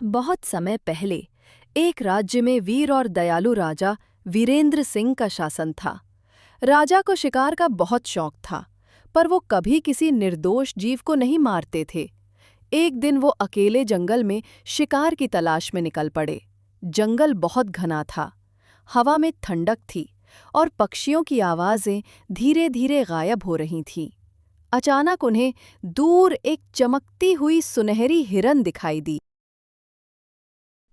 बहुत समय पहले एक राज्य में वीर और दयालु राजा वीरेंद्र सिंह का शासन था। राजा को शिकार का बहुत शौक था, पर वो कभी किसी निर्दोष जीव को नहीं मारते थे। एक दिन वो अकेले जंगल में शिकार की तलाश में निकल पड़े। जंगल बहुत घना था, हवा में ठंडक थी और पक्षियों की आवाज़ें धीरे-धीरे गायब हो रही थीं। अचानक उन्हें दूर एक चमकती हुई सुनहरी हिरन दिखाई दी।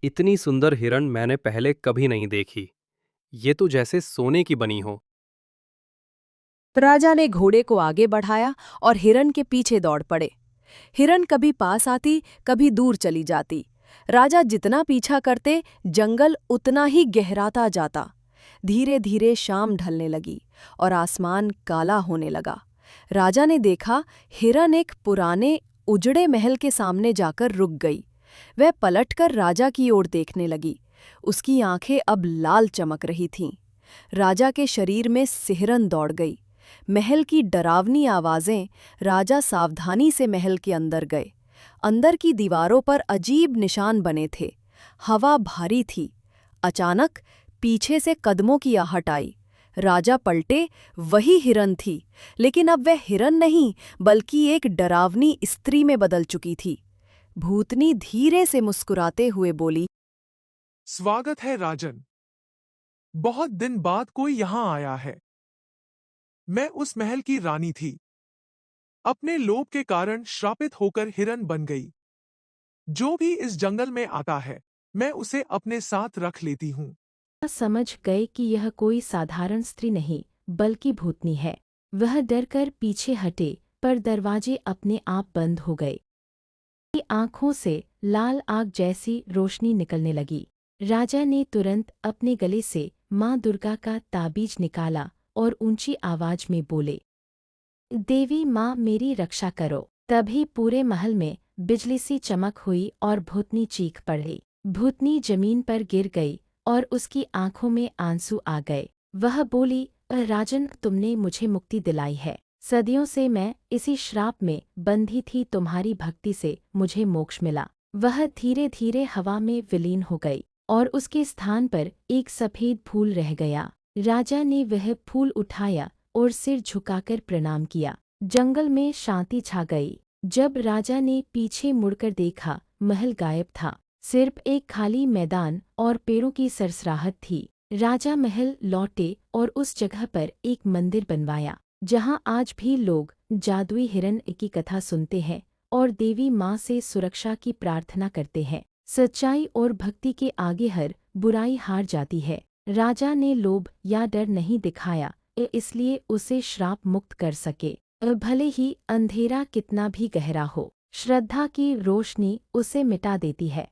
इतनी सुंदर हिरन मैंने पहले कभी नहीं देखी। ये तो जैसे सोने की बनी हो। राजा ने घोड़े को आगे बढ़ाया और हिरन के पीछे दौड़ पड़े। हिरन कभी पास आती, कभी दूर चली जाती। राजा जितना पीछा करते, जंगल उतना ही गहराता जाता। धीरे धीरे शाम ढलने लगी और आसमान काला होने लगा। राजा ने देखा, हिरन एक पुराने उजड़े महल के सामने जाकर रुक गई। वह पलटकर राजा की ओर देखने लगी। उसकी आंखें अब लाल चमक रही थीं। राजा के शरीर में सिहरन दौड़ गई। महल की डरावनी आवाजें। राजा सावधानी से महल के अंदर गए। अंदर की दीवारों पर अजीब निशान बने थे। हवा भारी थी। अचानक पीछे से कदमों की आहट आई। राजा पलटे, वही हिरन थी, लेकिन अब वह हिरन नहीं बल्कि एक डरावनी स्त्री में बदल चुकी थी। भूतनी धीरे से मुस्कुराते हुए बोली, स्वागत है राजन। बहुत दिन बाद कोई यहां आया है। मैं उस महल की रानी थी। अपने लोभ के कारण श्रापित होकर हिरन बन गई। जो भी इस जंगल में आता है, मैं उसे अपने साथ रख लेती हूँ। समझ गए कि यह कोई साधारण स्त्री नहीं बल्कि भूतनी है। वह डरकर पीछे हटे, पर दरवाजे अपने आप बंद हो गए। की आंखों से लाल आग जैसी रोशनी निकलने लगी। राजा ने तुरंत अपने गले से माँ दुर्गा का ताबीज निकाला और ऊंची आवाज में बोले, देवी माँ मेरी रक्षा करो। तभी पूरे महल में बिजली सी चमक हुई और भूतनी चीख पड़ी। भूतनी जमीन पर गिर गई और उसकी आंखों में आंसू आ गए। वह बोली, राजन, तुमने मुझे मुक्ति दिलाई है। सदियों से मैं इसी श्राप में बंधी थी, तुम्हारी भक्ति से मुझे मोक्ष मिला। वह धीरे धीरे हवा में विलीन हो गई और उसके स्थान पर एक सफेद फूल रह गया। राजा ने वह फूल उठाया और सिर झुकाकर प्रणाम किया। जंगल में शांति छा गई। जब राजा ने पीछे मुड़कर देखा, महल गायब था। सिर्फ एक खाली मैदान और पेड़ों की सरसराहट थी। राजा महल लौटे और उस जगह पर एक मंदिर बनवाया, जहां आज भी लोग जादुई हिरन की कथा सुनते हैं और देवी माँ से सुरक्षा की प्रार्थना करते हैं। सच्चाई और भक्ति के आगे हर बुराई हार जाती है। राजा ने लोभ या डर नहीं दिखाया, इसलिए उसे श्राप मुक्त कर सके। भले ही अंधेरा कितना भी गहरा हो, श्रद्धा की रोशनी उसे मिटा देती है।